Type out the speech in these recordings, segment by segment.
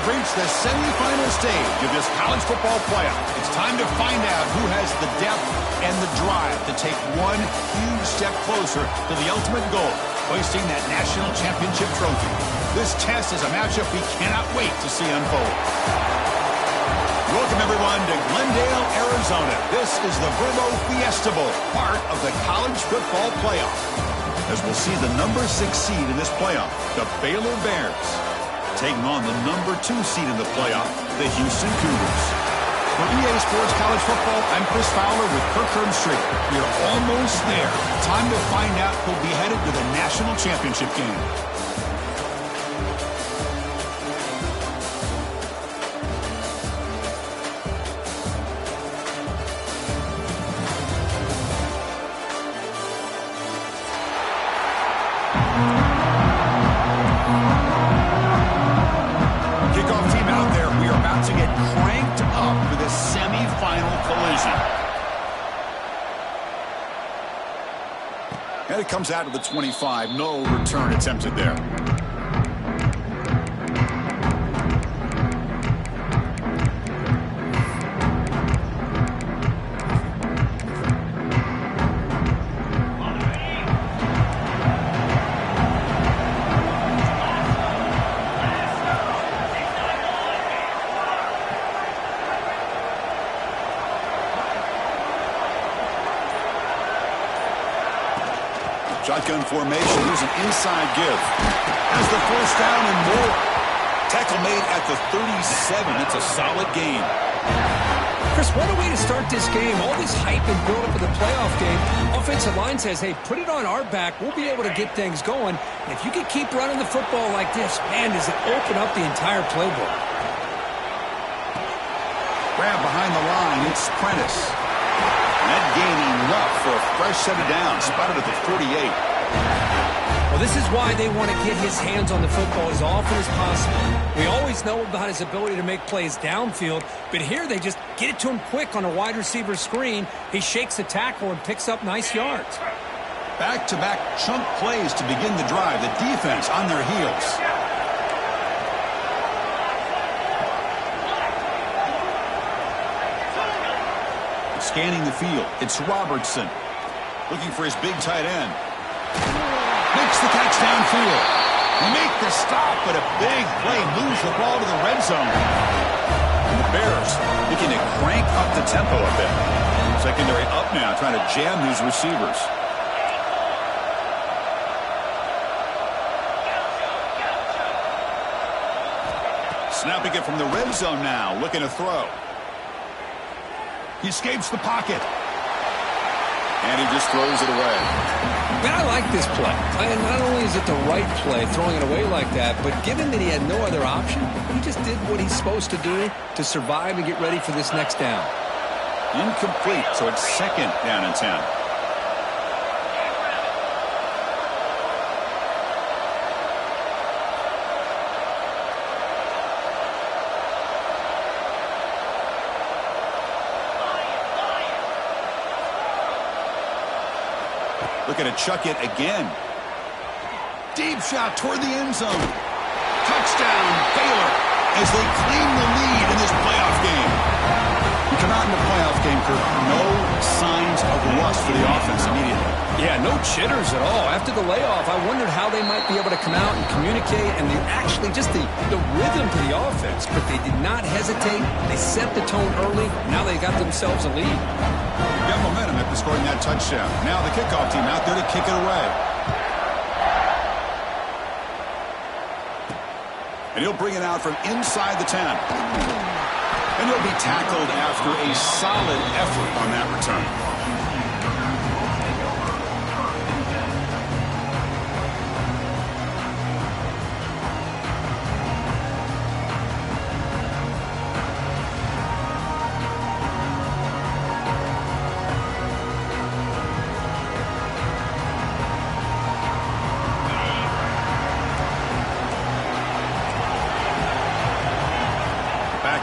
have reached the semifinal stage of this college football playoff. It's time to find out who has the depth and the drive to take one huge step closer to the ultimate goal, hoisting that national championship trophy. This test is a matchup we cannot wait to see unfold. Welcome, everyone, to Glendale, Arizona. This is the Verbo Fiesta Bowl, part of the college football playoff. As we'll see the number 6 seed in this playoff, the Baylor Bears, taking on the number 2 seed in the playoff, the Houston Cougars. For EA Sports College Football, I'm Chris Fowler with Kirk Herbstreit. We're almost there. Time to find out who'll be headed to the national championship game. And it comes out of the 25. No return attempted there. Shotgun formation. Here's an inside give. Has the first down and more. Tackle made at the 37. It's a solid gain. Chris, what a way to start this game. All this hype and build-up of the playoff game. Offensive line says, hey, put it on our back. We'll be able to get things going. And if you can keep running the football like this, man, does it open up the entire playbook. Grab behind the line. It's Prentice. Net gaining enough for a fresh set of downs. Spotted at the 48. Well, this is why they want to get his hands on the football as often as possible. We always know about his ability to make plays downfield, but here they just get it to him quick on a wide receiver screen. He shakes the tackle and picks up nice yards. Back-to-back chunk plays to begin the drive. The defense on their heels. Scanning the field. It's Robertson. Looking for his big tight end. Makes the catch downfield. They make the stop, but a big play moves the ball to the red zone. And the Bears looking to crank up the tempo a bit. Secondary up now, trying to jam these receivers. Snapping it from the red zone now, looking to throw. He escapes the pocket. And he just throws it away. Man, I like this play. And not only is it the right play, throwing it away like that, but given that he had no other option, he just did what he's supposed to do to survive and get ready for this next down. Incomplete, so it's second down and 10. Looking to chuck it again. Deep shot toward the end zone. Touchdown, Baylor, as they claim the lead in this playoff game. We come out in the playoff game, Kirk. No signs of rust for the offense immediately. Yeah, no jitters at all. After the layoff, I wondered how they might be able to come out and communicate, and actually just the rhythm to the offense. But they did not hesitate. They set the tone early. Now they got themselves a lead. Got momentum after scoring that touchdown. Now the kickoff team out there to kick it away. And he'll bring it out from inside the 10. And he'll be tackled after a solid effort on that return.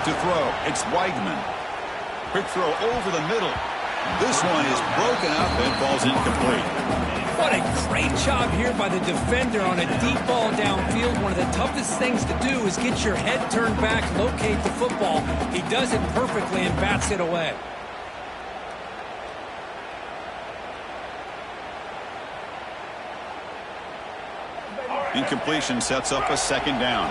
To throw. It's Weidman. Quick throw over the middle. This one is broken up and falls incomplete. What a great job here by the defender on a deep ball downfield. One of the toughest things to do is get your head turned back, locate the football. He does it perfectly and bats it away. Incompletion sets up a second down.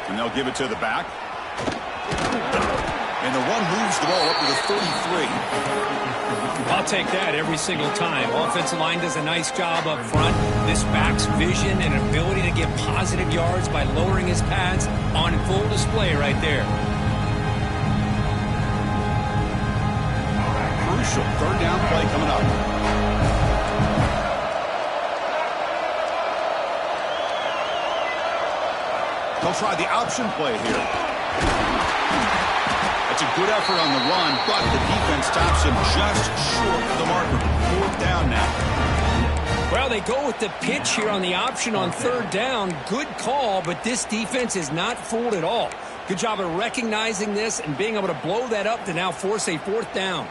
And they'll give it to the back. And the one moves the ball up to the 33. I'll take that every single time. Offensive line does a nice job up front. This back's vision and ability to get positive yards by lowering his pads on full display right there. Crucial third down play coming up. They'll try the option play here. It's a good effort on the run, but the defense stops him just short of the marker. Fourth down now. Well, they go with the pitch here on the option on third down. Good call, but this defense is not fooled at all. Good job of recognizing this and being able to blow that up to now force a fourth down.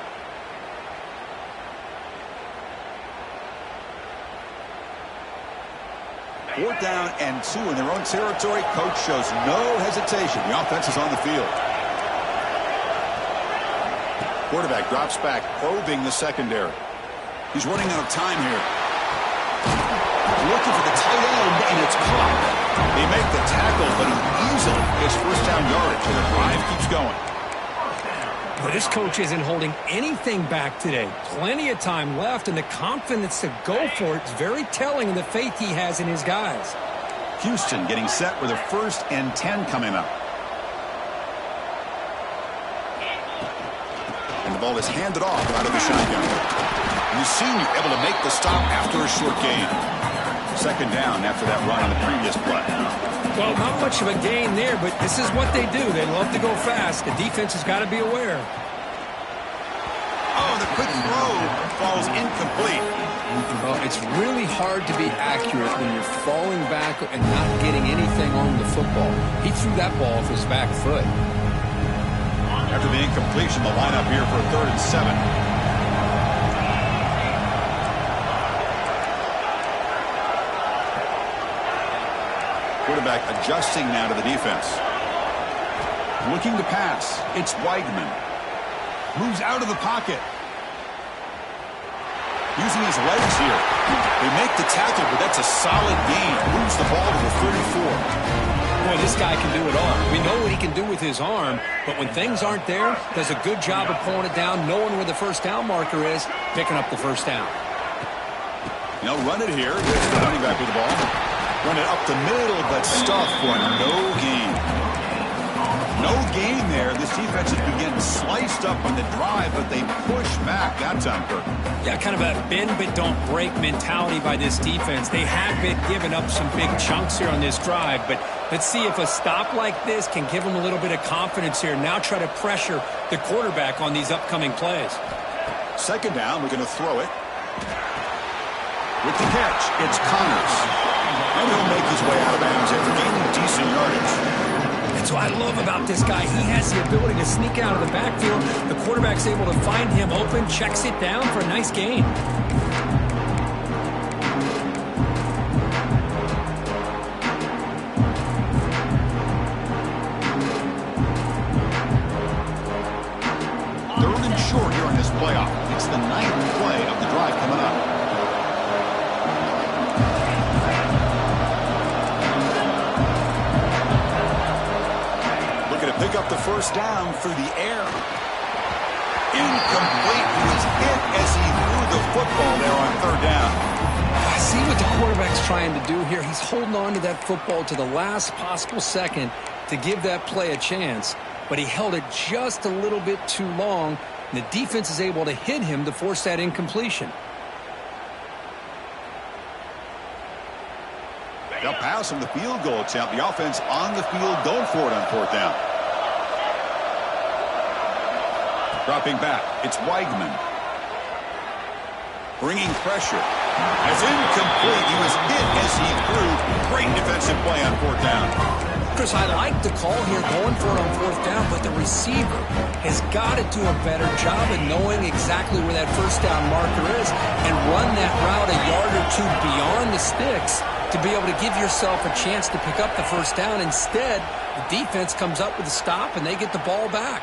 Fourth down and 2 in their own territory. Coach shows no hesitation. The offense is on the field. Quarterback drops back, probing the secondary. He's running out of time here. Looking for the tight end, and it's caught. They make the tackle, but he easily gets first down yardage, and the drive keeps going. But this coach isn't holding anything back today. Plenty of time left, and the confidence to go for it is very telling of the faith he has in his guys. Houston getting set with a 1st and 10 coming up. And the ball is handed off out of the shotgun. And the senior able to make the stop after a short gain. Second down after that run on the previous play. Well, not much of a gain there, but this is what they do. They love to go fast. The defense has got to be aware. Oh, the quick throw falls incomplete. Well, it's really hard to be accurate when you're falling back and not getting anything on the football. He threw that ball off his back foot. After the incompletion, the lineup here for a 3rd and 7. Quarterback adjusting now to the defense. Looking to pass. It's Weigman. Moves out of the pocket. Using his legs here. They make the tackle, but that's a solid gain. Moves the ball to the 34. Boy, this guy can do it all. We know what he can do with his arm, but when things aren't there, does a good job of pulling it down, knowing where the first down marker is, picking up the first down. They'll run it here. There's the running back with the ball. Run it up the middle, but stuffed for no gain. No gain there. This defense has been getting sliced up on the drive, but they push back that time, Kirk. Yeah, kind of a bend but don't break mentality by this defense. They have been giving up some big chunks here on this drive, but let's see if a stop like this can give them a little bit of confidence here. Now try to pressure the quarterback on these upcoming plays. Second down, we're going to throw it. With the catch, it's Connors. And he'll make his way out of bounds after gaining decent yardage. That's what I love about this guy. He has the ability to sneak out of the backfield. The quarterback's able to find him open, checks it down for a nice gain. Third and short here in this playoff. It's the 9th play of the drive coming up. Pick up the first down through the air. Incomplete. He was hit as he threw the football there on 3rd down. See what the quarterback's trying to do here. He's holding on to that football to the last possible second to give that play a chance, but he held it just a little bit too long. And the defense is able to hit him to force that incompletion. They'll pass him the field goal attempt. The offense on the field going for it on 4th down. Dropping back, it's Weigman. Bringing pressure. It's incomplete. He was hit as he threw. Great defensive play on fourth down. Chris, I like the call here going for it on fourth down, but the receiver has got to do a better job of knowing exactly where that first down marker is and run that route a yard or two beyond the sticks to be able to give yourself a chance to pick up the first down. Instead, the defense comes up with a stop and they get the ball back.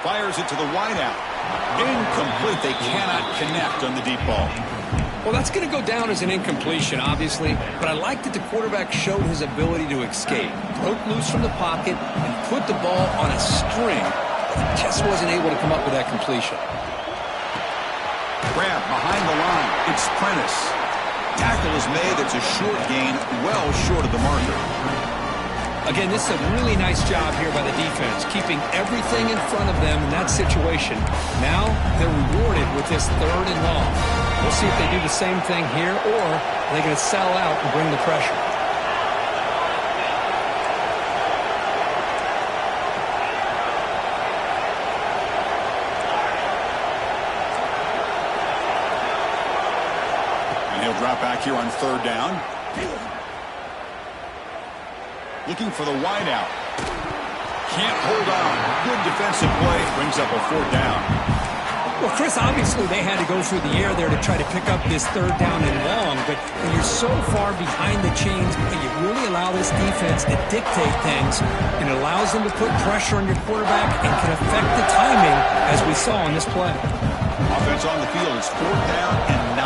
Fires it to the wideout. Incomplete. They cannot connect on the deep ball. Well, that's going to go down as an incompletion, obviously, but I like that the quarterback showed his ability to escape, broke loose from the pocket, and put the ball on a string. He just wasn't able to come up with that completion. Grab behind the line. It's Prentice. Tackle is made. It's a short gain, well short of the marker. Again, this is a really nice job here by the defense, keeping everything in front of them in that situation. Now they're rewarded with this third and long. We'll see if they do the same thing here, or are they going to sell out and bring the pressure. And he'll drop back here on third down. Looking for the wideout. Can't hold on. Good defensive play. Brings up a fourth down. Well, Chris, obviously they had to go through the air there to try to pick up this third down and long, but when you're so far behind the chains, you really allow this defense to dictate things, and it allows them to put pressure on your quarterback and can affect the timing, as we saw in this play. Offense on the field is fourth down and 9.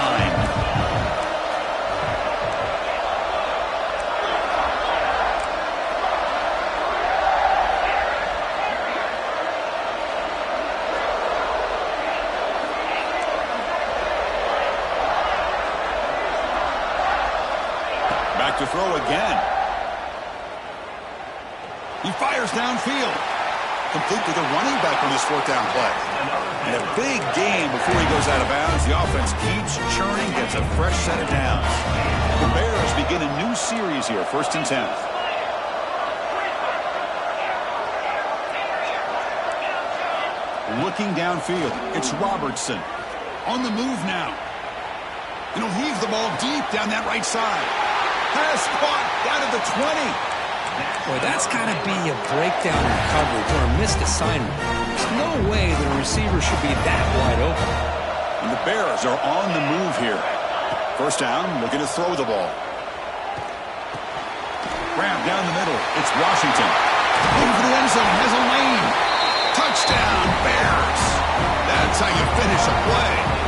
To throw again. He fires downfield. Complete to the running back on this fourth down play. And a big gain before he goes out of bounds. The offense keeps churning, gets a fresh set of downs. The Bears begin a new series here, 1st and 10. Looking downfield, it's Robertson. On the move now. And he'll heave the ball deep down that right side. Has caught down at the 20. Boy, that's got to be a breakdown in coverage or a missed assignment. There's no way that a receiver should be that wide open. And the Bears are on the move here. First down, looking to throw the ball. Grab down the middle. It's Washington. Looking for the end zone. Has a lane. Touchdown, Bears. That's how you finish a play.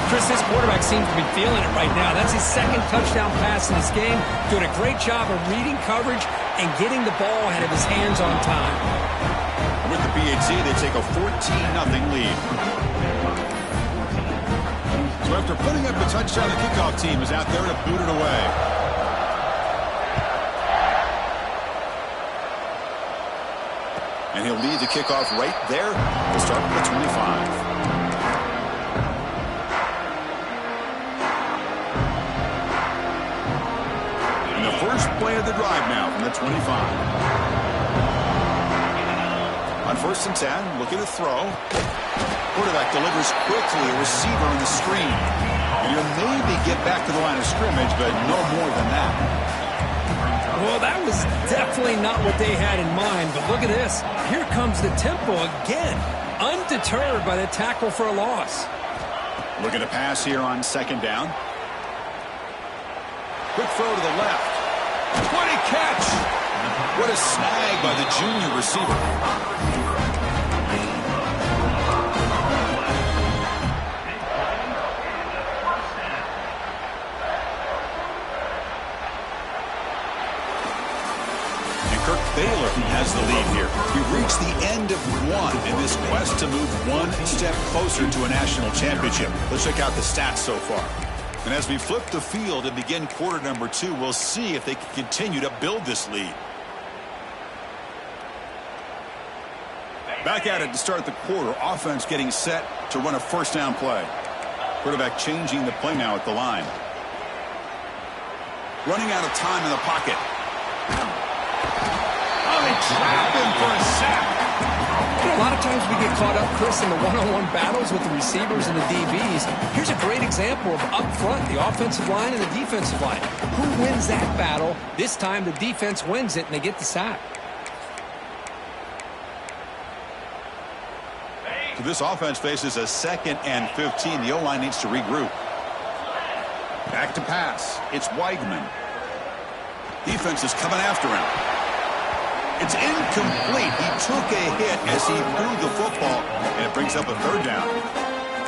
Chris, this quarterback seems to be feeling it right now. That's his second touchdown pass in this game. Doing a great job of reading coverage and getting the ball ahead of his hands on time. With the PHC, they take a 14-0 lead. So after putting up a touchdown, the kickoff team is out there to boot it away. And he'll lead the kickoff right there. We'll start with the 25. First play of the drive now from the 25. On 1st and 10, looking to throw. Quarterback delivers quickly, a receiver in the screen. And he'll maybe get back to the line of scrimmage, but no more than that. Well, that was definitely not what they had in mind, but look at this. Here comes the tempo again, undeterred by the tackle for a loss. Looking to pass here on 2nd down. Quick throw to the left. What a catch! What a snag by the junior receiver. And Kirk Baylor has the lead here. We reached the end of one in this quest to move one step closer to a national championship. Let's check out the stats so far. And as we flip the field and begin quarter number 2, we'll see if they can continue to build this lead. Back at it to start the quarter. Offense getting set to run a first down play. Quarterback changing the play now at the line. Running out of time in the pocket. Oh, they trap him for a sack. A lot of of times we get caught up, Chris, in the one-on-one battles with the receivers and the DBs. Here's a great example of up front, the offensive line and the defensive line. Who wins that battle? This time the defense wins it, and they get the sack. So this offense faces a 2nd and 15. The O-line needs to regroup. Back to pass. It's Weigman. Defense is coming after him. It's incomplete. He took a hit as he threw the football, and it brings up a 3rd down.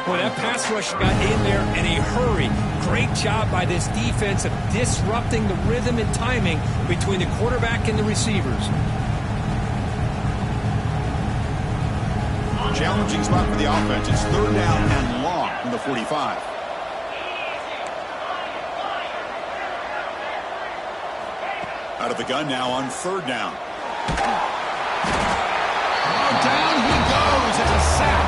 Boy, that pass rush got in there in a hurry. Great job by this defense of disrupting the rhythm and timing between the quarterback and the receivers. Challenging spot for the offense. It's 3rd down and long from the 45. Out of the gun now on 3rd down. Down he goes. It's a sack.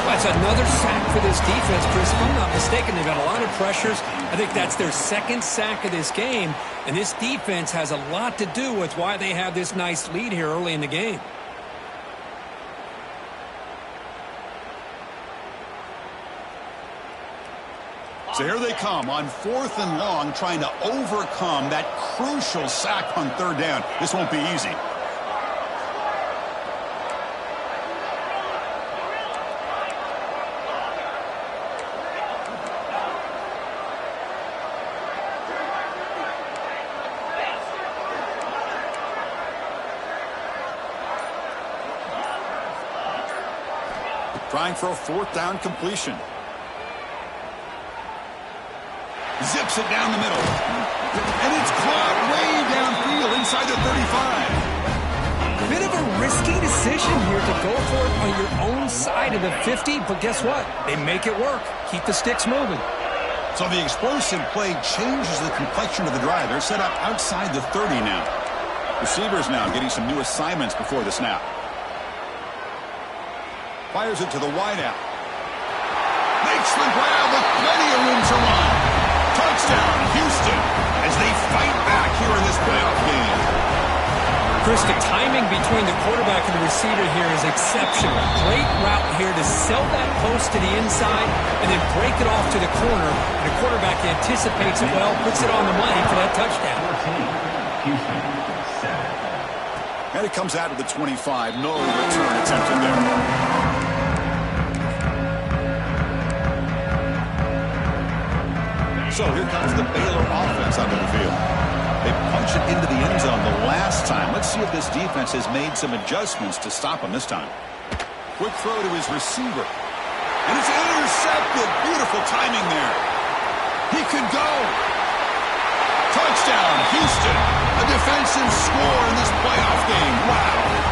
That's another sack for this defense, Chris. If I'm not mistaken, they've got a lot of pressures. I think that's their 2nd sack of this game. And this defense has a lot to do with why they have this nice lead here early in the game. So here they come on 4th and long, trying to overcome that crucial sack on 3rd down. This won't be easy. Trying for a 4th down completion. Zips it down the middle. And it's caught way downfield inside the 35. Bit of a risky decision here to go for it on your own side of the 50, but guess what? They make it work. Keep the sticks moving. So the explosive play changes the complexion of the drive. They're set up outside the 30 now. Receivers now getting some new assignments before the snap. Fires it to the wideout. Makes the grab with plenty of room to run. Touchdown, Houston, as they fight back here in this playoff game. Chris, the timing between the quarterback and the receiver here is exceptional. Great route here to sell that post to the inside and then break it off to the corner. And the quarterback anticipates it well, puts it on the money for that touchdown. And it comes out of the 25. No return attempted there. So here comes the Baylor offense onto the field. They punch it into the end zone the last time. Let's see if this defense has made some adjustments to stop him this time. Quick throw to his receiver. And it's intercepted. Beautiful timing there. He could go. Touchdown, Houston. A defensive score in this playoff game. Wow.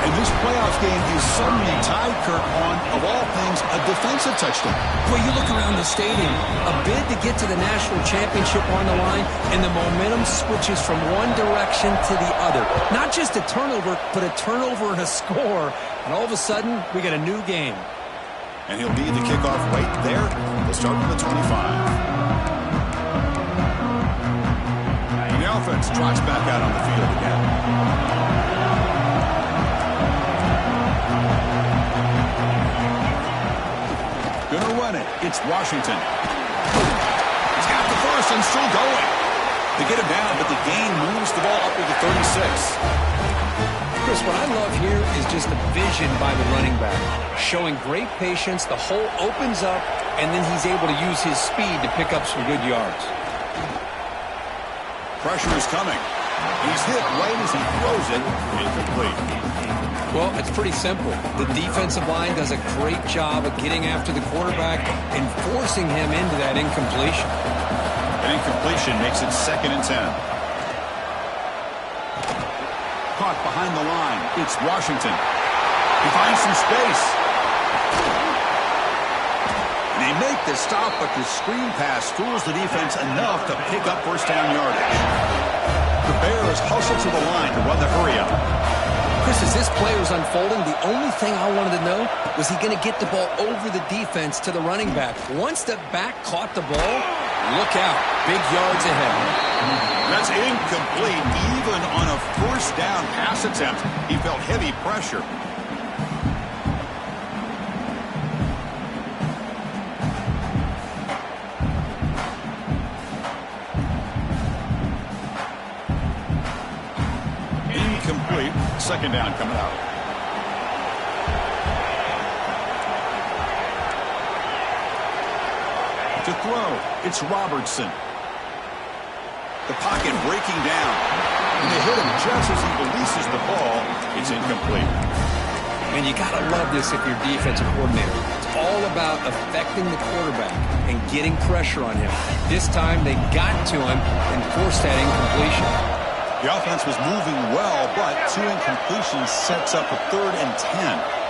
And this playoff game is suddenly tied, Kirk, on, of all things, a defensive touchdown. Well, you look around the stadium, a bid to get to the national championship on the line, and the momentum switches from one direction to the other. Not just a turnover, but a turnover and a score. And all of a sudden, we got a new game. And he'll be the kickoff right there. They'll start from the 25. And the offense trots back out on the field again. Gonna run it. It's Washington. He's got the first and still going. They get him down, but the gain moves the ball up to the 36. Chris, what I love here is just the vision by the running back. Showing great patience, the hole opens up, and then he's able to use his speed to pick up some good yards. Pressure is coming. He's hit right as he throws it. Incomplete. Well, it's pretty simple. The defensive line does a great job of getting after the quarterback and forcing him into that incompletion. An incompletion makes it 2nd and 10. Caught behind the line. It's Washington. He finds some space. And they make the stop, but the screen pass fools the defense enough to pick up 1st down yardage. The Bears hustle to the line to run the hurry-up. Chris, as this play was unfolding, the only thing I wanted to know was he going to get the ball over the defense to the running back. Once the back caught the ball, look out. Big yards ahead. That's incomplete. Even on a 1st down pass attempt, he felt heavy pressure. incomplete. Second down coming out. To throw, it's Robertson. The pocket breaking down. And they hit him just as he releases the ball. It's incomplete. And you got to love this if you're defensive coordinator. It's all about affecting the quarterback and getting pressure on him. This time they got to him and forced that incompletion. The offense was moving well, but 2 incompletions sets up a 3rd and 10.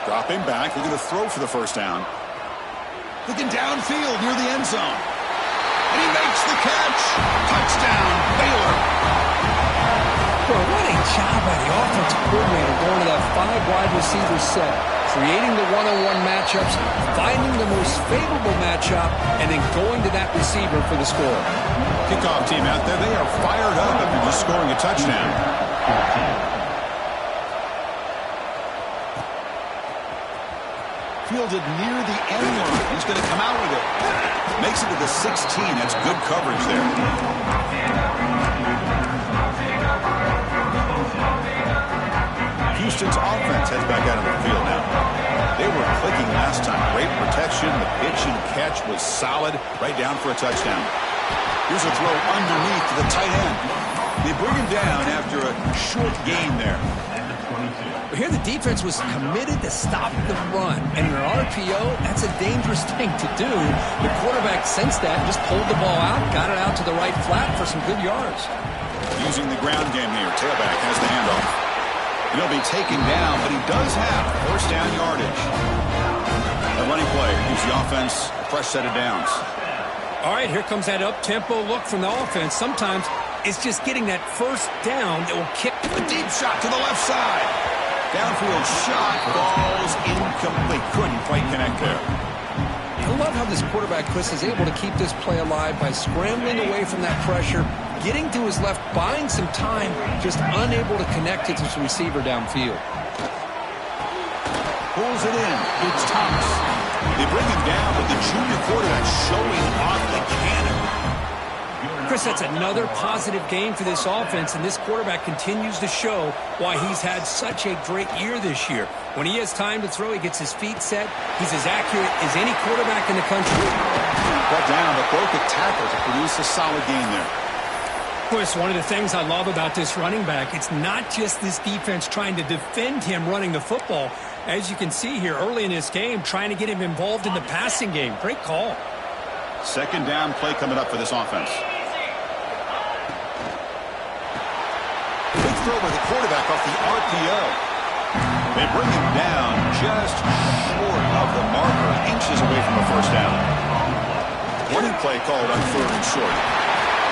Dropping back, looking to throw for the first down. Looking downfield near the end zone. And he makes the catch. Touchdown, Baylor. Well, what a job by the offensive coordinator going to that 5 wide receiver set, creating the one-on-one matchups, finding the most favorable matchup, and then going to that receiver for the score. Kickoff team out there, they are fired up after just scoring a touchdown. Fielded near the end line. He's going to come out with it. Makes it to the 16. That's good coverage there. Houston's offense heads back out on the field now. They were clicking last time. Great protection. The pitch and catch was solid. Right down for a touchdown. Here's a throw underneath to the tight end. They bring him down after a short gain there. Here the defense was committed to stop the run. And in an RPO, that's a dangerous thing to do. The quarterback sensed that and just pulled the ball out, got it out to the right flat for some good yards. Using the ground game here. Tailback has the handoff. He'll be taken down, but he does have first down yardage. The running play gives the offense a fresh set of downs. All right, here comes that up-tempo look from the offense. Sometimes it's just getting that first down that will kick. A deep shot to the left side. Downfield shot falls incomplete. Couldn't quite connect there. I love how this quarterback, Chris, is able to keep this play alive by scrambling away from that pressure, getting to his left, buying some time, just unable to connect it to his receiver downfield. Pulls it in. It's Thomas. They bring him down, but the junior quarterback showing off the cannon. Chris, that's another positive game for this offense, and this quarterback continues to show why he's had such a great year this year. When he has time to throw, he gets his feet set. He's as accurate as any quarterback in the country. Brought down, but broke a tackle to produce a solid game there. Chris, one of the things I love about this running back, it's not just this defense trying to defend him running the football. As you can see here early in this game, trying to get him involved in the passing game. Great call. Second down play coming up for this offense. Big throw by the quarterback off the RPO. They bring him down just short of the marker, inches away from the first down. Running play called on 3rd and short.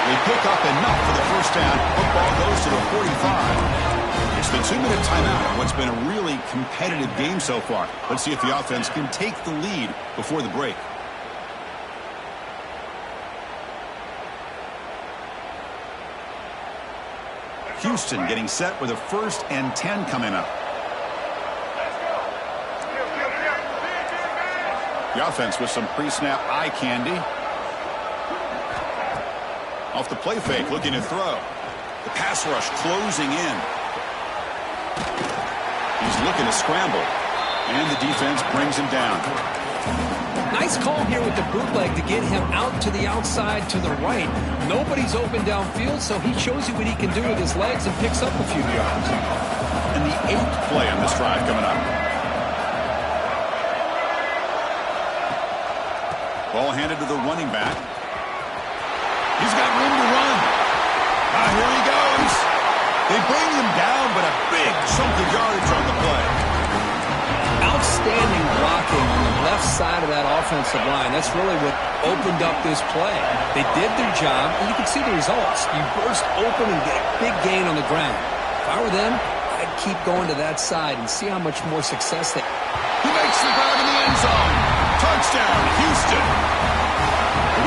They pick up enough for the first down. Football goes to the 45. It's the 2-minute timeout on what's been a really competitive game so far. Let's see if the offense can take the lead before the break. Houston getting set with a 1st and 10 coming up. The offense with some pre-snap eye candy. Off the play fake, looking to throw. The pass rush closing in. He's looking to scramble. And the defense brings him down. Nice call here with the bootleg to get him out to the outside to the right. Nobody's open downfield, so he shows you what he can do with his legs and picks up a few yards. And the 8th play on this drive coming up. Ball handed to the running back. He's got room to run. Here he goes. They bring him down, but a big chunk of yardage on the play. Outstanding blocking on the left side of that offensive line. That's really what opened up this play. They did their job, and you can see the results. You burst open and get a big gain on the ground. If I were them, I'd keep going to that side and see how much more success they... He makes the grab in the end zone. Touchdown, Houston.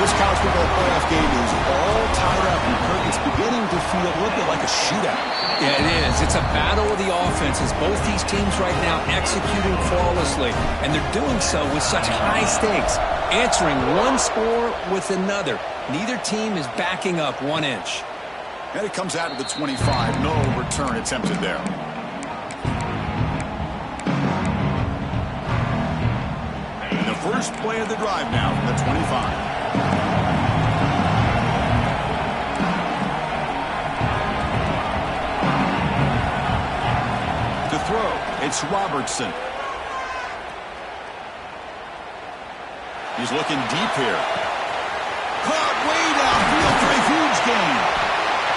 This college football playoff game is all tied up, and Kirk, it's beginning to feel a little bit like a shootout. Yeah, it is. It's a battle of the offenses. Both these teams right now executing flawlessly, and they're doing so with such high stakes, answering one score with another. Neither team is backing up 1 inch. And it comes out to the 25. No return attempted there. The first play of the drive now from the 25. To throw, it's Robertson. He's looking deep here. Caught way downfield for a huge gain.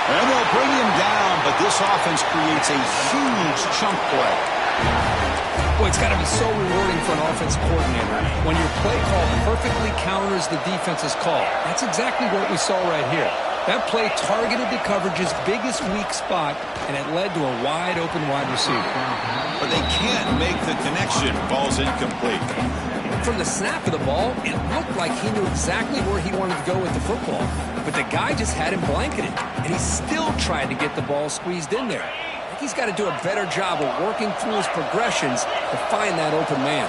And they'll bring him down, but this offense creates a huge chunk play. Boy, it's got to be so rewarding for an offensive coordinator when your play call perfectly counters the defense's call. That's exactly what we saw right here. That play targeted the coverage's biggest weak spot, and it led to a wide-open wide receiver. But they can't make the connection. Ball's incomplete. From the snap of the ball, it looked like he knew exactly where he wanted to go with the football. But the guy just had him blanketed, and he still tried to get the ball squeezed in there. I think he's got to do a better job of working through his progressions to find that open man.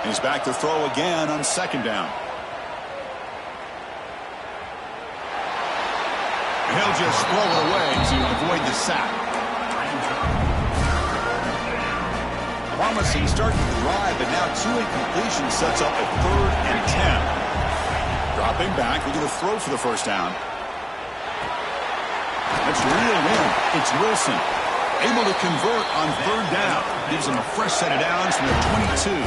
He's back to throw again on second down. He'll just throw it away to avoid the sack. Promising start to the drive, but now 2 incompletions sets up a 3rd and 10. Dropping back, looking to throw for the first down. That's reeled in. It's Wilson. Able to convert on 3rd down. Gives him a fresh set of downs from the 22.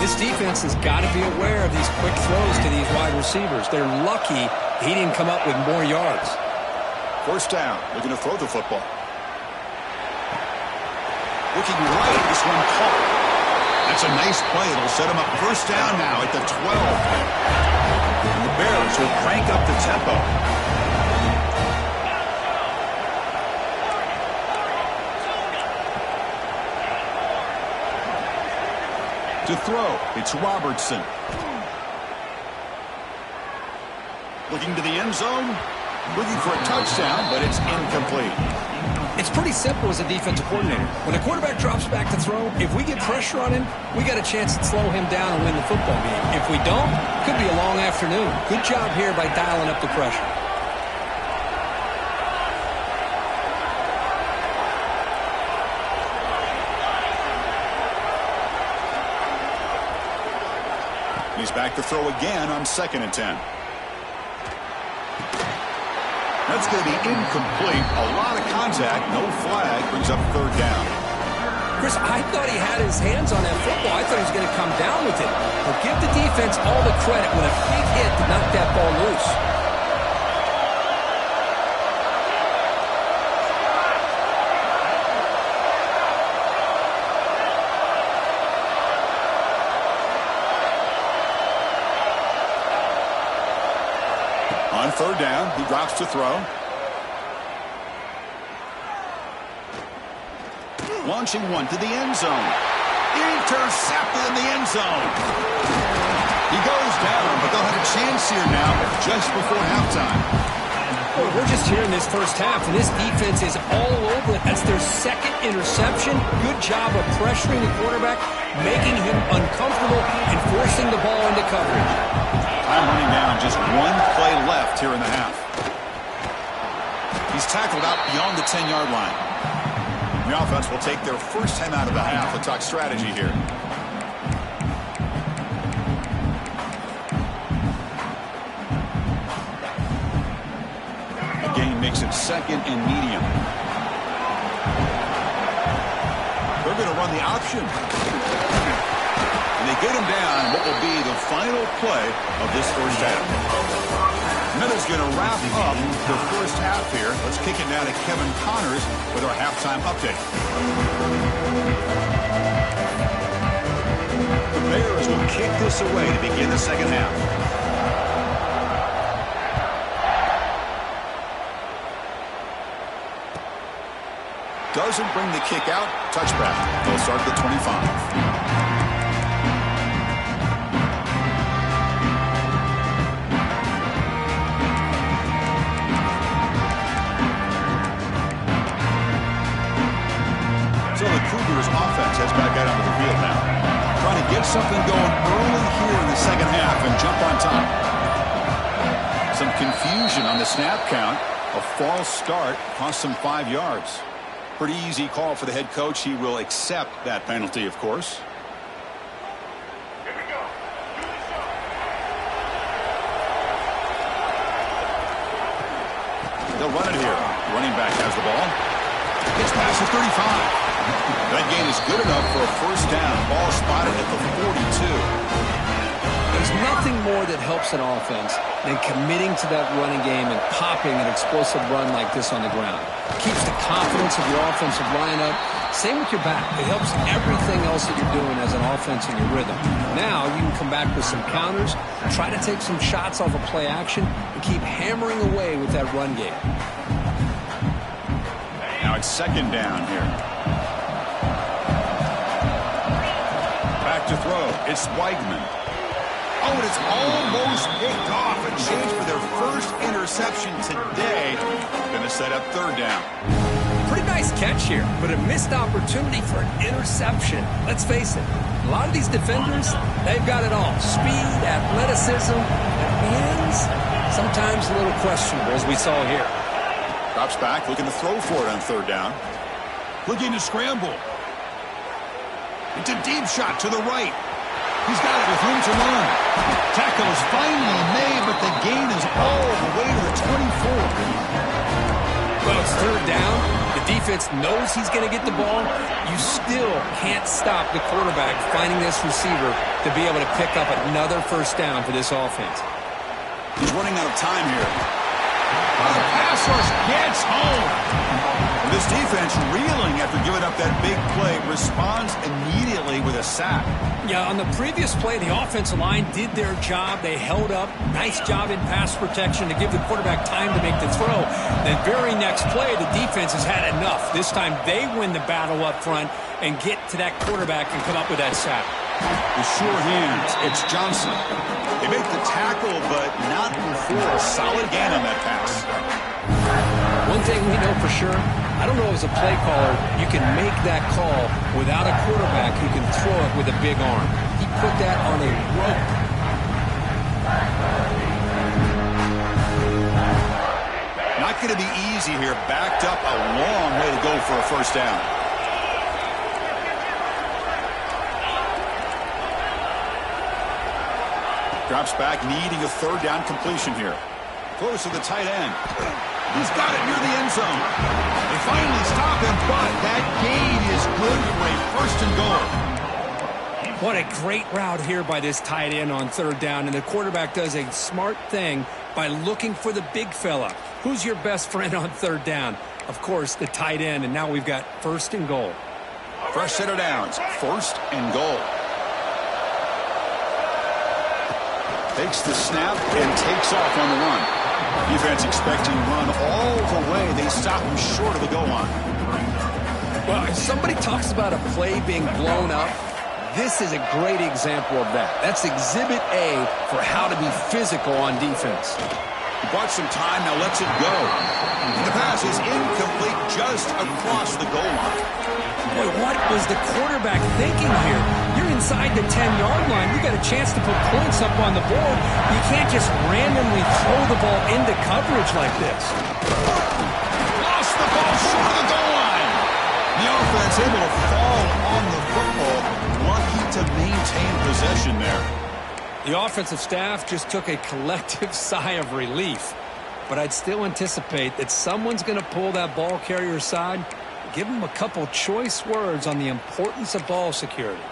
This defense has got to be aware of these quick throws to these wide receivers. They're lucky he didn't come up with more yards. First down, looking to throw the football. Looking right, this one caught. That's a nice play. It'll set him up first down now at the 12. And the Bears will crank up the tempo. To throw, it's Robertson. Looking to the end zone. Looking for a touchdown, but it's incomplete. It's pretty simple as a defensive coordinator. When the quarterback drops back to throw, if we get pressure on him, we got a chance to slow him down and win the football game. If we don't, could be a long afternoon. Good job here by dialing up the pressure. He's back to throw again on 2nd and 10. That's going to be incomplete. A lot of contact. No flag. Brings up 3rd down. Chris, I thought he had his hands on that football. I thought he was going to come down with it. But give the defense all the credit with a big hit to knock that ball loose. On 3rd down, he drops to throw. Launching one to the end zone. Intercepted in the end zone. He goes down, but they'll have a chance here now just before halftime. Boy, we're just here in this first half, and this defense is all over it. That's their 2nd interception. Good job of pressuring the quarterback, making him uncomfortable, and forcing the ball into coverage. Time running down, just 1 play left here in the half. He's tackled out beyond the 10-yard line. The offense will take their first time out of the half. We'll talk strategy here. The gain makes it 2nd and medium. They're going to run the option. And they get him down what will be the final play of this first half. Miller's going to wrap up the first half here. Let's kick it now to Kevin Connors with our halftime update. The Bears will kick this away to begin the second half. doesn't bring the kick out. Touchback. They'll start at the 25. So the Cougars offense heads back out onto the field now. Trying to get something going early here in the second half and jump on top. Some confusion on the snap count. A false start cost them 5 yards. Pretty easy call for the head coach. He will accept that penalty, of course. They'll run it here. Running back has the ball. Gets past the 35. That gain is good enough for a first down. Ball spotted at the 42. There's nothing more that helps an offense than committing to that running game and popping an explosive run like this on the ground. It keeps the confidence of your offensive lineup. Same with your back. It helps everything else that you're doing as an offense in your rhythm. Now you can come back with some counters, try to take some shots off of play action, and keep hammering away with that run game. Now it's second down here. Back to throw. It's Weigman. Oh, and it's almost picked off. A chance for their first interception today. Going to set up third down. Pretty nice catch here, but a missed opportunity for an interception. Let's face it, a lot of these defenders, they've got it all. Speed, athleticism, and hands, sometimes a little questionable, as we saw here. Drops back, looking to throw for it on third down. Looking to scramble. It's a deep shot to the right. He's got it with room to run. Tackle is finally made, but the gain is all the way to the 24. Well, it's third down. The defense knows he's going to get the ball. You still can't stop the quarterback finding this receiver to be able to pick up another first down for this offense. He's running out of time here. Oh, the pass rush gets home. And this defense, reeling after giving up that big play, responds immediately with a sack. Yeah, on the previous play, the offensive line did their job. They held up. Nice job in pass protection to give the quarterback time to make the throw. The very next play, the defense has had enough. This time, they win the battle up front and get to that quarterback and come up with that sack. With sure hands, it's Johnson. They make the tackle, but not before a solid gain on that pass. One thing we know for sure, I don't know as a play caller, you can make that call without a quarterback who can throw it with a big arm. He put that on a rope. Not going to be easy here. Backed up a long way to go for a first down. Drops back, needing a third down completion here. Close to the tight end. He's got it near the end zone. They finally stop him, but that gain is good for a first and goal. What a great route here by this tight end on third down, and the quarterback does a smart thing by looking for the big fella. Who's your best friend on third down? Of course, the tight end, and now we've got first and goal. Fresh set of downs, first and goal. Takes the snap and takes off on the run. Defense expecting run all the way. They stop him short of the goal line. Well, if somebody talks about a play being blown up, this is a great example of that. That's exhibit A for how to be physical on defense. He bought some time, now lets it go. And the pass is incomplete just across the goal line. Boy, what was the quarterback thinking here? You're inside the 10-yard line. You got a chance to put points up on the board. You can't just randomly throw the ball into coverage like this. Lost the ball short of the goal line. The offense able to fall on the football. Lucky to maintain possession there. The offensive staff just took a collective sigh of relief. But I'd still anticipate that someone's going to pull that ball carrier aside. Give him a couple choice words on the importance of ball security.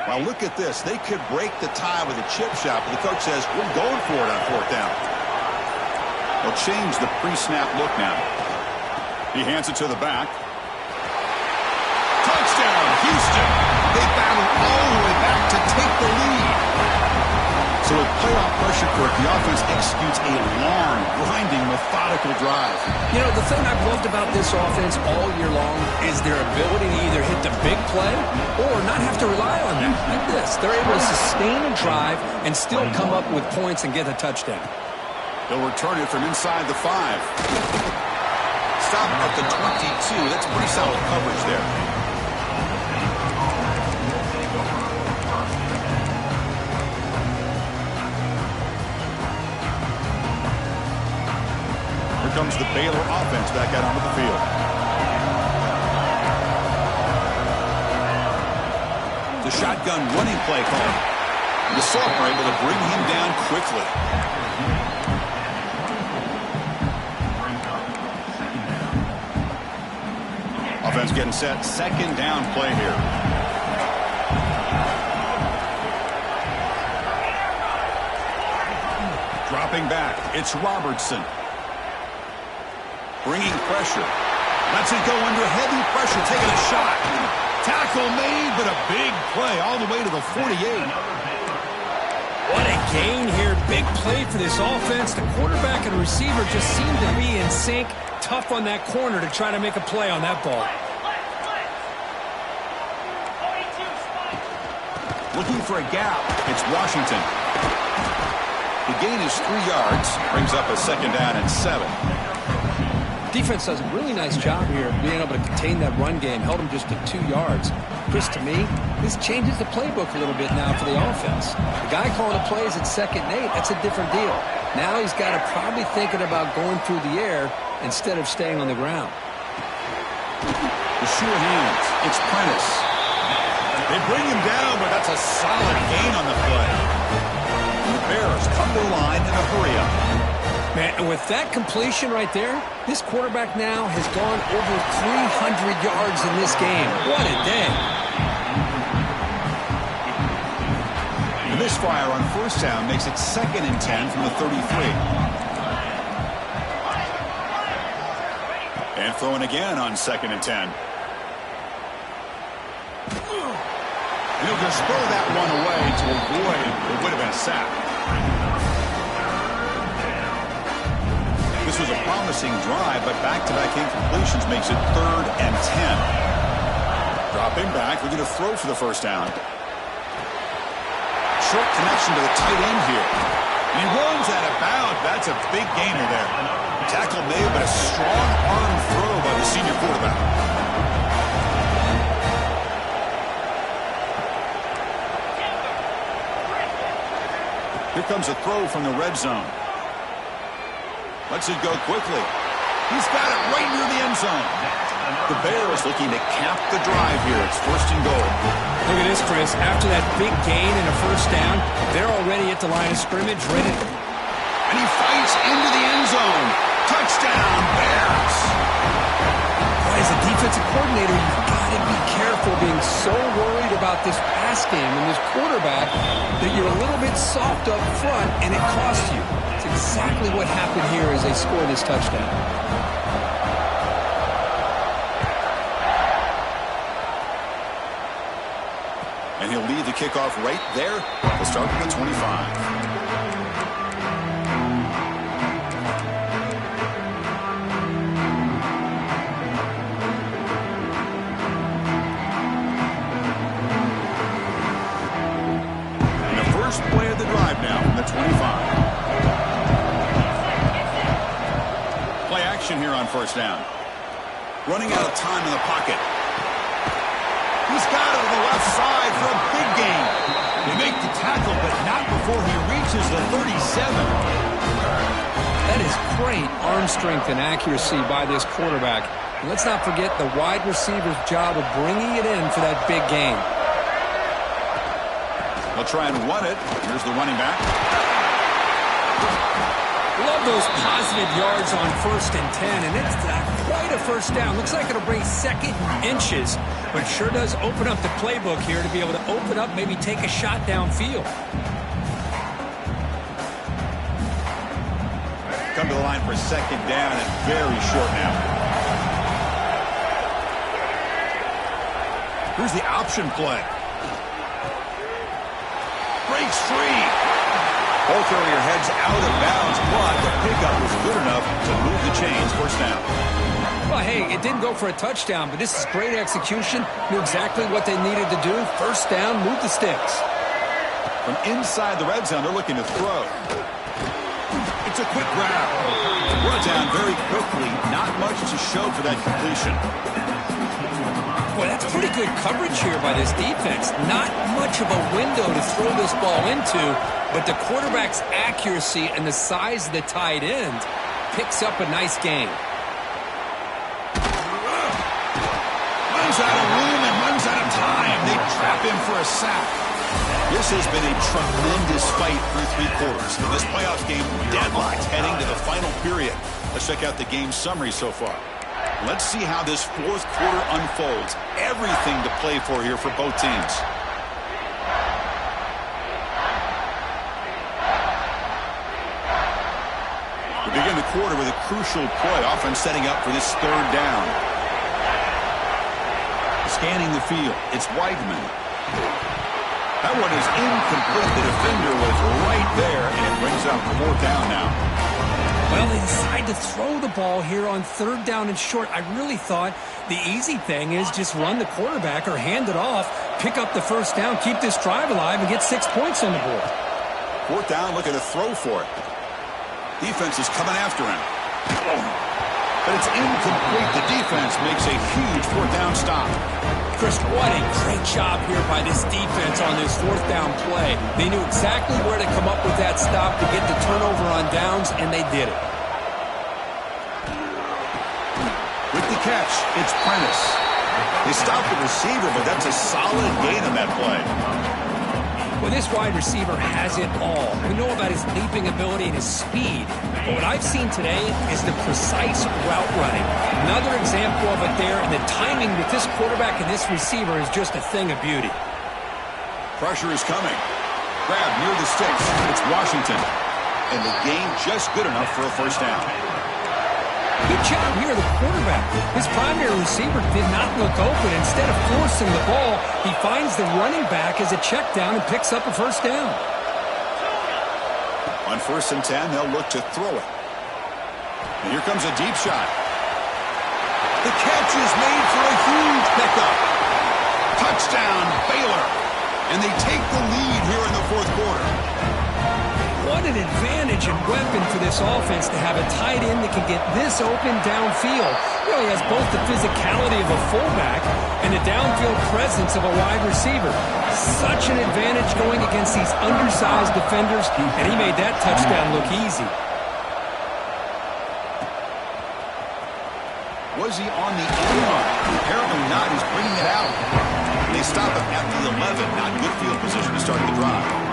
Now look at this. They could break the tie with a chip shot, but the coach says, we're going for it on fourth down. They'll change the pre-snap look now. He hands it to the back. Touchdown, Houston. They battle all the way back to take the lead. So with playoff pressure, Kirk, the offense executes a long, grinding, methodical drive. You know, the thing I've loved about this offense all year long is their ability to either hit the big play or not have to rely on that. Like this. They're able to sustain a drive and still come up with points and get a touchdown. They'll return it from inside the 5. Stop at the 22. That's pretty solid coverage there. Here comes the Baylor offense back out onto the field. The shotgun running play call. The Salt are able to bring him down quickly. Offense getting set. Second down play here. Dropping back. It's Robertson. Bringing pressure. Lets it go under heavy pressure. Taking a shot. Tackle made, but a big play all the way to the 48. What a gain here. Big play for this offense. The quarterback and receiver just seem to be in sync. Tough on that corner to try to make a play on that ball. Looking for a gap. It's Washington. The gain is 3 yards. Brings up a second down and 7. Defense does a really nice job here of being able to contain that run game. Held him just to 2 yards. Chris, to me, this changes the playbook a little bit now for the offense. The guy calling the plays at 2nd and 8, that's a different deal. Now he's got to probably thinking about going through the air instead of staying on the ground. The sure hands. It's Prentice. They bring him down, but that's a solid gain on the play. And the Bears come to the line in a hurry-up. Man, and with that completion right there, this quarterback now has gone over 300 yards in this game. What a day. The misfire on first down makes it 2nd and 10 from the 33. And throwing again on 2nd and 10. He'll just throw that one away to avoid what would have been a sack. This was a promising drive, but back-to-back incompletions makes it 3rd and 10. Dropping back, we're going to throw for the first down. Short connection to the tight end here. And he runs out of bounds. That's a big gainer there. Tackle made, but a strong arm throw by the senior quarterback. Here comes a throw from the red zone. Lets it go quickly. He's got it right near the end zone. The Bears looking to cap the drive here. It's 1st and goal. Look at this, Chris. After that big gain and a first down, they're already at the line of scrimmage, ready. And he fights into the end zone. Touchdown, Bears. Boy, as a defensive coordinator, you've got to be careful being so worried about this pass game and this quarterback that you're a little bit soft up front and it costs you. It's exactly what happened here as they score this touchdown. And he'll lead the kickoff right there. He'll start with the 25. Play of the drive now from the 25. Play action here on first down. Running out of time in the pocket. He's got it on the left side for a big gain. They make the tackle, but not before he reaches the 37. That is great arm strength and accuracy by this quarterback. And let's not forget the wide receiver's job of bringing it in for that big gain. They'll try and run it. Here's the running back. Love those positive yards on 1st and 10, and it's quite a first down. Looks like it'll bring 2nd inches, but sure does open up the playbook here to be able to open up, maybe take a shot downfield. Come to the line for 2nd down and very short now. Here's the option play. Breaks free. Ball carrier heads out of bounds, but the pickup was good enough to move the chains. First down. Well, hey, it didn't go for a touchdown, but this is great execution. Knew exactly what they needed to do. First down, move the sticks. From inside the red zone, they're looking to throw. It's a quick grab. Brought down very quickly. Not much to show for that completion. Boy, that's pretty good coverage here by this defense. Not much of a window to throw this ball into, but the quarterback's accuracy and the size of the tight end picks up a nice gain. Runs out of room and runs out of time. They trap him for a sack. This has been a tremendous fight through 3 quarters. This playoff game deadlocked heading to the final period. Let's check out the game summary so far. Let's see how this 4th quarter unfolds. Everything to play for here for both teams. We begin the quarter with a crucial play, offense setting up for this 3rd down. Scanning the field, it's Weidman. That one is incomplete. The defender was right there, and it brings up 4th down now. Well, they decide to throw the ball here on 3rd down and short. I really thought the easy thing is just run the quarterback or hand it off, pick up the first down, keep this drive alive, and get 6 points on the board. 4th down, looking to throw for it. Defense is coming after him. But it's incomplete. The defense makes a huge 4th down stop. Chris, what a great job here by this defense on this 4th down play. They knew exactly where to come up with that stop to get the turnover on downs, and they did it. With the catch, it's Prentice. They stopped the receiver, but that's a solid gain on that play. Well, this wide receiver has it all. We know about his leaping ability and his speed. But what I've seen today is the precise route running. Another example of it there, and the timing with this quarterback and this receiver is just a thing of beauty. Pressure is coming. Grab near the sticks. It's Washington. And the gain just good enough for a first down. Good job here, the quarterback. His primary receiver did not look open. Instead of forcing the ball, he finds the running back as a check down and picks up a first down. On 1st and 10, they'll look to throw it. And here comes a deep shot. The catch is made for a huge pickup. Touchdown, Baylor. And they take the lead here in the 4th quarter. What an advantage and weapon for this offense to have a tight end that can get this open downfield. Really has both the physicality of a fullback and the downfield presence of a wide receiver. Such an advantage going against these undersized defenders, and he made that touchdown look easy. Was he on the end line? Apparently not. He's bringing it out. They stop him at the 11. Not good field position to start the drive.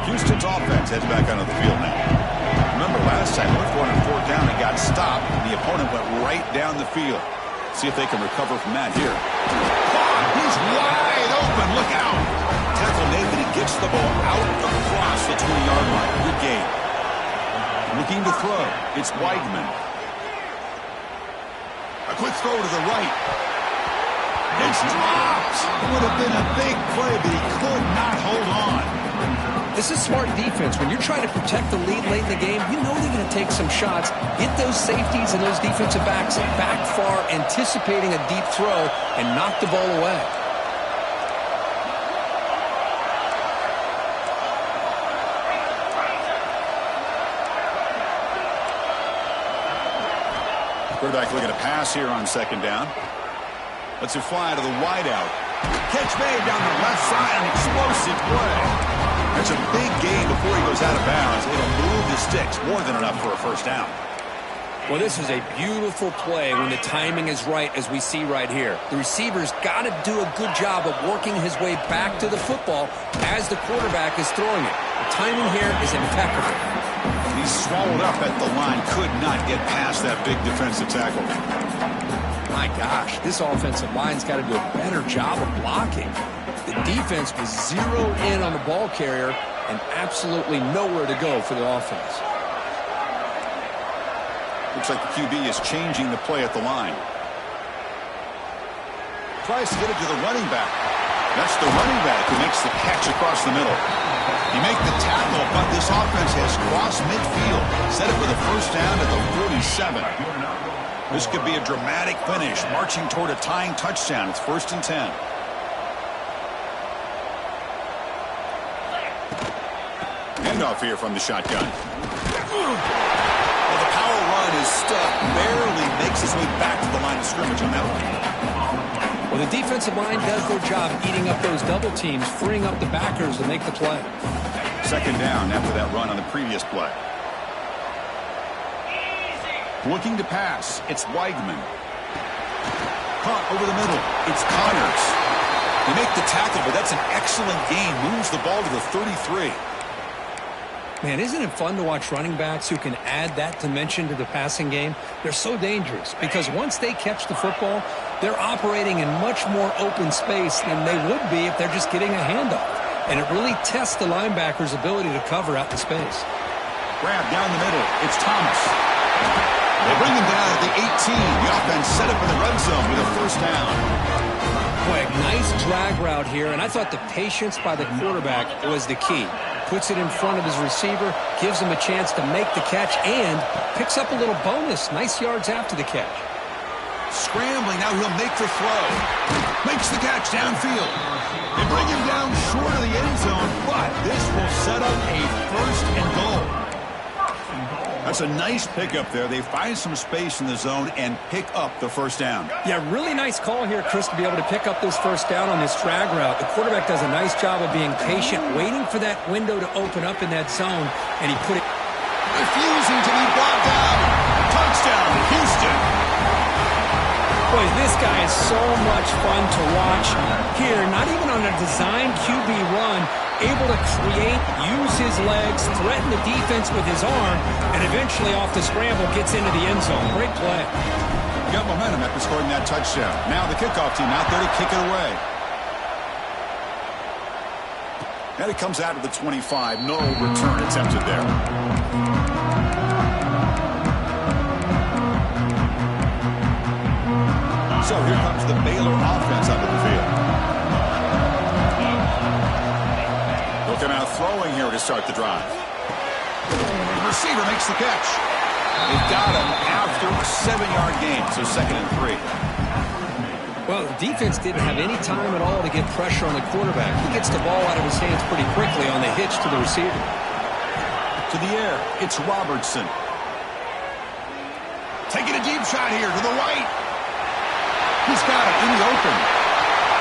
Houston's offense heads back onto the field now. Remember last time, they were going on 4th down and got stopped, and the opponent went right down the field. See if they can recover from that here. He's wide open. Look out. Tackle made, but he gets the ball out across the 20-yard line. Good game. Looking to throw. It's Weidman. A quick throw to the right. It's dropped. It would have been a big play, but he could not hold on. This is smart defense. When you're trying to protect the lead late in the game, you know they're going to take some shots, get those safeties and those defensive backs back far, anticipating a deep throw, and knock the ball away. Quarterback looking to pass here on 2nd down. Lets it fly to the wideout. Catch made down the left side, an explosive play. That's a big gain before he goes out of bounds. It'll move the sticks, more than enough for a first down. Well, this is a beautiful play when the timing is right, as we see right here. The receiver's got to do a good job of working his way back to the football as the quarterback is throwing it. The timing here is impeccable. He's swallowed up at the line, could not get past that big defensive tackle. my gosh, this offensive line's got to do a better job of blocking. The defense was zeroed in on the ball carrier and absolutely nowhere to go for the offense. Looks like the QB is changing the play at the line. Tries to get it to the running back. That's the running back who makes the catch across the middle. You make the tackle, but this offense has crossed midfield. Set it for the first down at the 47. This could be a dramatic finish, marching toward a tying touchdown. It's 1st and 10. Handoff here from the shotgun. Well, the power run is stuck. Barely makes his way back to the line of scrimmage on that one. Well, the defensive line does their job eating up those double teams, freeing up the backers to make the play. 2nd down after that run on the previous play. Looking to pass. It's Weigman. Caught over the middle. It's Connors. They make the tackle, but that's an excellent gain. Moves the ball to the 33. Man, isn't it fun to watch running backs who can add that dimension to the passing game? They're so dangerous because once they catch the football, they're operating in much more open space than they would be if they're just getting a handoff. And it really tests the linebacker's ability to cover out in space. Grab down the middle. It's Thomas. They bring him down at the 18. The offense set up in the red zone with a 1st down. Boy, nice drag route here, and I thought the patience by the quarterback was the key. Puts it in front of his receiver, gives him a chance to make the catch, and picks up a little bonus. Nice yards after the catch. Scrambling, now he'll make the throw. Makes the catch downfield. They bring him down short of the end zone, but this will set up a 1st and goal. That's a nice pickup there. They find some space in the zone and pick up the 1st down. Yeah, really nice call here, Chris, to be able to pick up this 1st down on this drag route. The quarterback does a nice job of being patient, waiting for that window to open up in that zone, and he put it... Refusing to be brought down. Touchdown, Houston. Boy, this guy is so much fun to watch here. Not even on a designed QB run, able to create, use his legs, threaten the defense with his arm, and eventually off the scramble gets into the end zone. Great play. Got momentum after scoring that touchdown. Now the kickoff team out there to kick it away. And it comes out of the 25. No return attempted there. So here comes the Baylor offense onto the field. Looking out throwing here to start the drive. The receiver makes the catch. They've got him after a 7-yard gain, so 2nd and 3. Well, the defense didn't have any time at all to get pressure on the quarterback. He gets the ball out of his hands pretty quickly on the hitch to the receiver. To the air, it's Robertson. Taking a deep shot here to the right. He's got it in the open.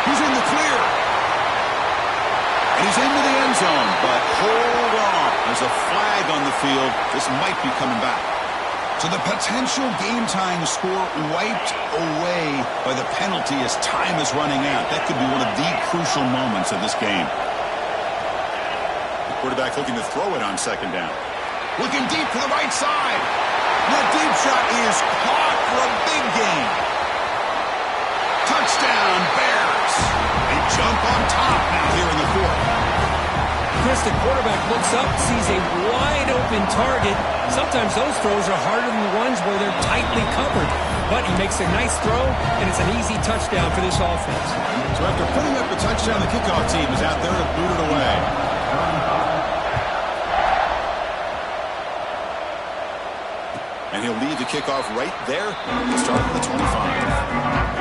He's in the clear. And he's into the end zone, but hold on. There's a flag on the field. This might be coming back. So the potential game-time score wiped away by the penalty as time is running out. That could be one of the crucial moments of this game. The quarterback looking to throw it on 2nd down. Looking deep to the right side. That deep shot is caught for a big gain. Touchdown, Bears. They jump on top now here in the 4th. Chris, the quarterback looks up, sees a wide-open target. Sometimes those throws are harder than the ones where they're tightly covered. But he makes a nice throw, and it's an easy touchdown for this offense. So after putting up a touchdown, the kickoff team is out there to boot it away. And he'll lead the kickoff right there to start at the 25.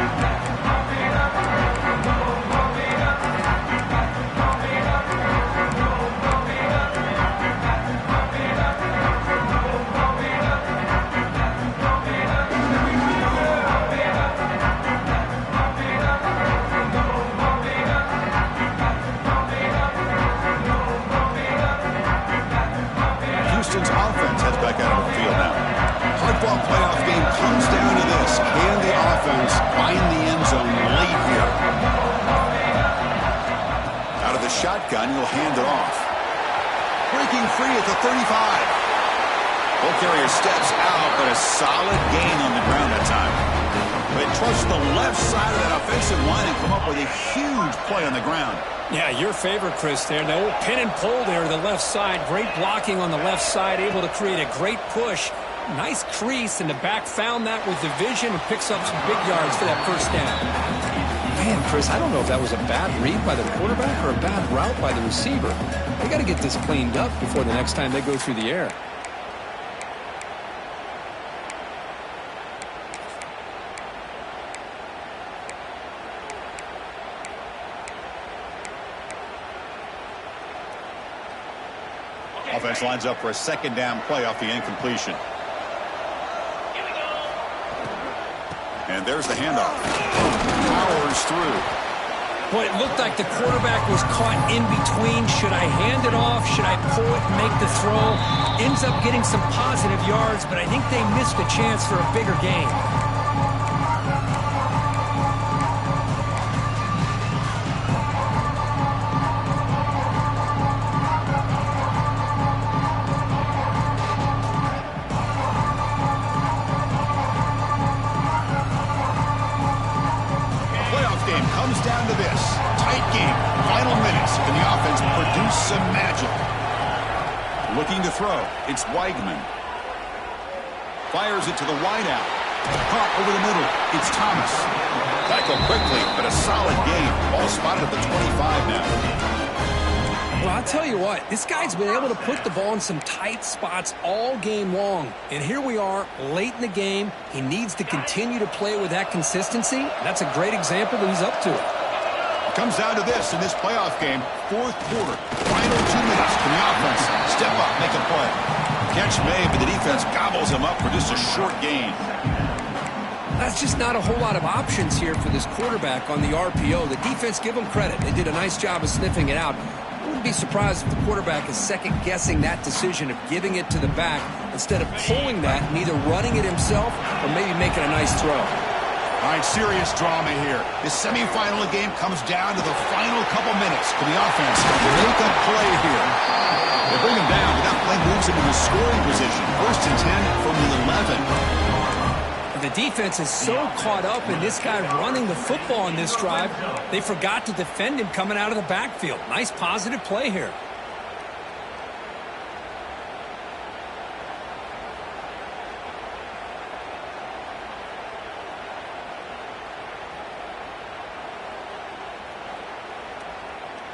Houston's offense heads back out of the field now. Hardball playoff game comes down to this. Can the offense find the end zone late here? Out of the shotgun, he'll hand it off. Breaking free at the 35. Ball carrier steps out, but a solid gain on the ground that time. They trust the left side of that offensive line and come up with a huge play on the ground. Yeah, your favorite, Chris, there. The old pin and pull there to the left side. Great blocking on the left side, able to create a great push. Nice crease, and the back found that with the vision and picks up some big yards for that first down. Man, Chris, I don't know if that was a bad read by the quarterback or a bad route by the receiver. They got to get this cleaned up before the next time they go through the air. Offense lines up for a second down play off the incompletion. And there's the handoff. Powers through. Boy, it looked like the quarterback was caught in between. Should I hand it off? Should I pull it and make the throw? Ends up getting some positive yards, but I think they missed a chance for a bigger gain. Comes down to this. Tight game. Final minutes. Can the offense produce some magic? Looking to throw. It's Weigman. Fires it to the wideout. Caught over the middle. It's Thomas. Tackle quickly, but a solid game. Ball spotted at the 25 now. Well, I'll tell you what, this guy's been able to put the ball in some tight spots all game long. And here we are, late in the game. He needs to continue to play with that consistency. That's a great example that he's up to it. It comes down to this in this playoff game. Fourth quarter, final 2 minutes. Can the offense step up, make a play? Catch made, but the defense gobbles him up for just a short gain. That's just not a whole lot of options here for this quarterback on the RPO. The defense, give them credit. They did a nice job of sniffing it out. I wouldn't be surprised if the quarterback is second-guessing that decision of giving it to the back instead of pulling that and either running it himself or maybe making a nice throw. All right, serious drama here. This semifinal game comes down to the final couple minutes. Can the offense make a play here? They bring him down, but that play moves him into scoring position. 1st and 10 from the 11. The defense is so caught up in this guy running the football on this drive, they forgot to defend him coming out of the backfield. Nice positive play here.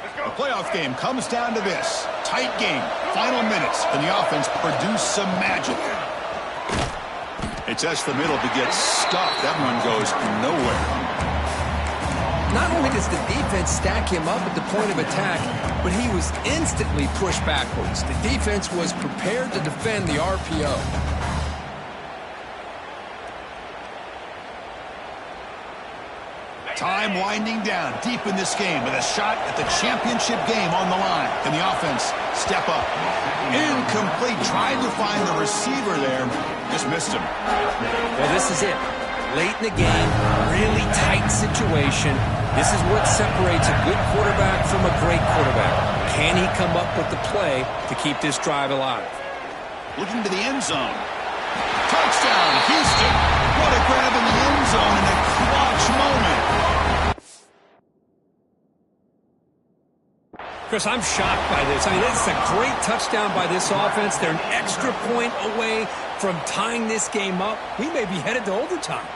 The playoff game comes down to this. Tight game, final minutes, and the offense produce some magic. They test the middle to get stuffed. That one goes nowhere. Not only does the defense stack him up at the point of attack, but he was instantly pushed backwards. The defense was prepared to defend the RPO. Time winding down deep in this game with a shot at the championship game on the line. Can the offense step up? Incomplete. Tried to find the receiver there. Just missed him. Well, this is it. Late in the game, really tight situation. This is what separates a good quarterback from a great quarterback. Can he come up with the play to keep this drive alive? Looking to the end zone. Touchdown, Houston. What a grab in the end zone in a clutch moment. Chris, I'm shocked by this. I mean, this is a great touchdown by this offense. They're an extra point away from tying this game up. We may be headed to overtime.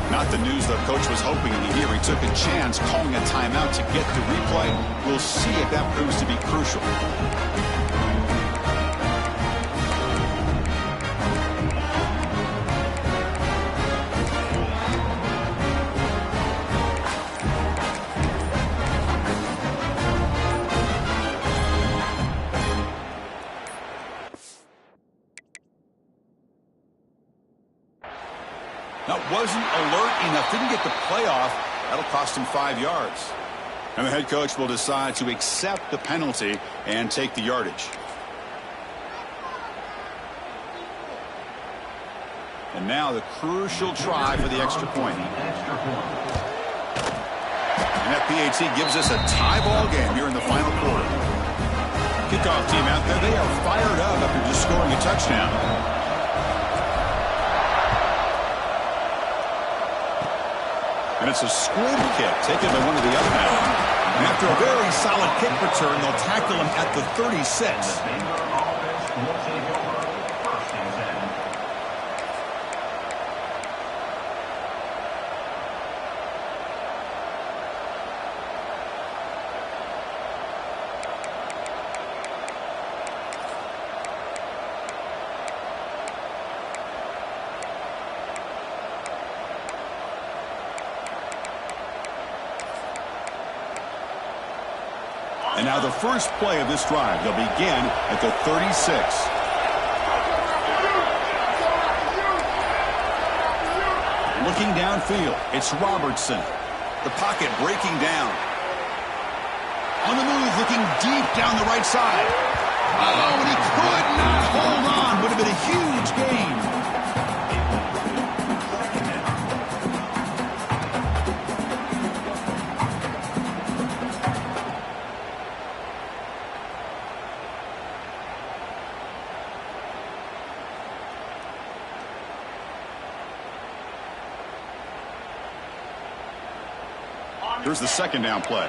Not the news the coach was hoping to hear. He took a chance calling a timeout to get the replay. We'll see if that proves to be crucial. That wasn't alert enough. Didn't get the playoff. That'll cost him 5 yards. And the head coach will decide to accept the penalty and take the yardage. And now the crucial try for the extra point. And that PAT gives us a tie ball game here in the final quarter. Kickoff team out there, they are fired up after just scoring a touchdown. And it's a squib kick taken by one of the other men. And after a very solid kick return, they'll tackle him at the 36. And now the first play of this drive. They'll begin at the 36. Looking downfield, it's Robertson. The pocket breaking down. On the move, looking deep down the right side. Oh, and he could not hold on. Would have been a huge gain. Here's the second down play.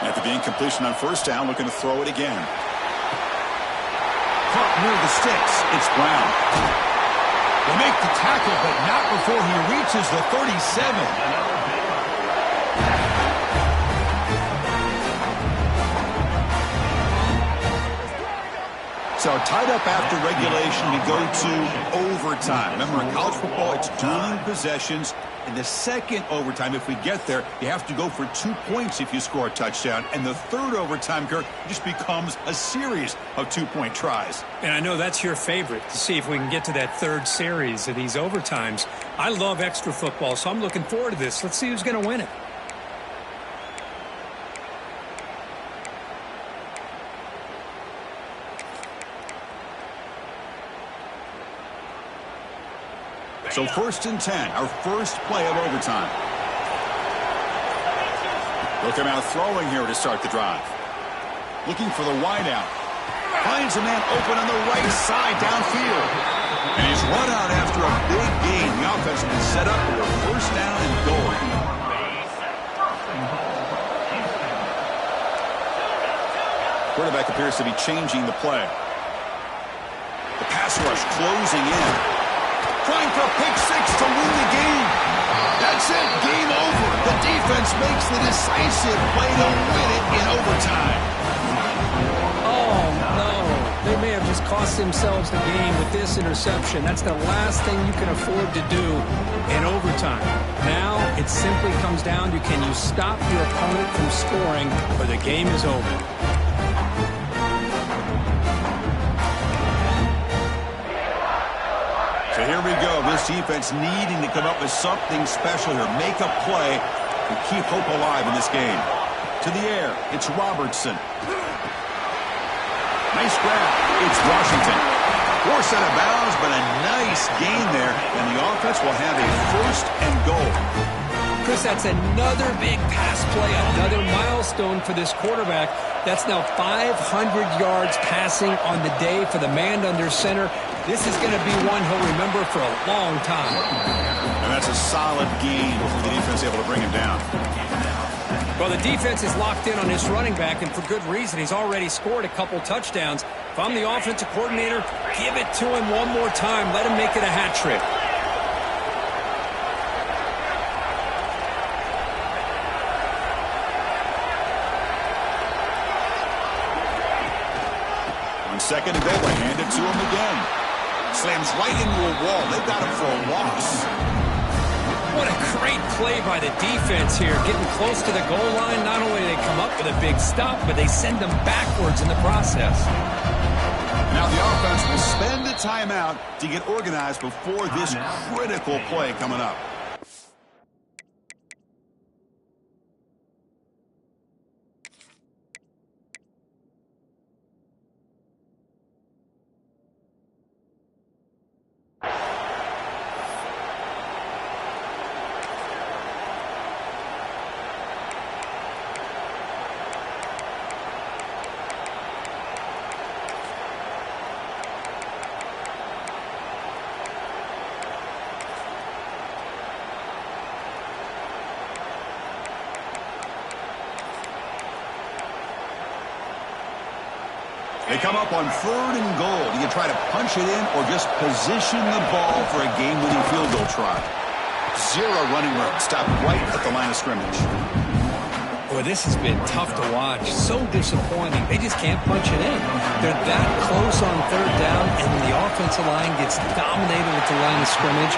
After being completion on first down, looking to throw it again. Caught near the sticks. It's Brown. They make the tackle, but not before he reaches the 37. So tied up after regulation, we go to overtime. Remember, in college football, it's dueling possessions. In the second overtime, if we get there, you have to go for 2 points if you score a touchdown. And the third overtime, Kirk, just becomes a series of 2-point tries. And I know that's your favorite, to see if we can get to that third series of these overtimes. I love extra football, so I'm looking forward to this. Let's see who's going to win it. So 1st and 10, our first play of overtime. They'll come out throwing here to start the drive. Looking for the wideout. Finds a man open on the right side downfield. And he's run out after a big gain. The offense has been set up for a first down and goal. Quarterback appears to be changing the play. The pass rush closing in. Trying for a pick six to win the game. That's it. Game over. The defense makes the decisive play to win it in overtime. Oh, no. They may have just cost themselves the game with this interception. That's the last thing you can afford to do in overtime. Now it simply comes down to, can you stop your opponent from scoring, or the game is over. So here we go. This defense needing to come up with something special here. Make a play and keep hope alive in this game. To the air, it's Robertson. Nice grab. It's Washington. Forced out of bounds, but a nice gain there. And the offense will have a 1st and goal. Chris, that's another big pass play, another milestone for this quarterback. That's now 500 yards passing on the day for the man under center. This is going to be one he'll remember for a long time. And that's a solid gain before the defense able to bring him down. Well, the defense is locked in on this running back, and for good reason. He's already scored a couple touchdowns. If I'm the offensive coordinator, give it to him one more time. Let him make it a hat trick. On 2nd and goal, they hand it to him again. Slams right into a wall. They've got him for a loss. What a great play by the defense here. Getting close to the goal line, not only do they come up with a big stop, but they send them backwards in the process. Now the offense will spend the timeout to get organized before this critical play coming up. They come up on 3rd and goal. Do you try to punch it in or just position the ball for a game-winning field goal try? 0 running room. Stopped right at the line of scrimmage. Boy, this has been tough to watch. So disappointing. They just can't punch it in. They're that close on 3rd down, and the offensive line gets dominated at the line of scrimmage.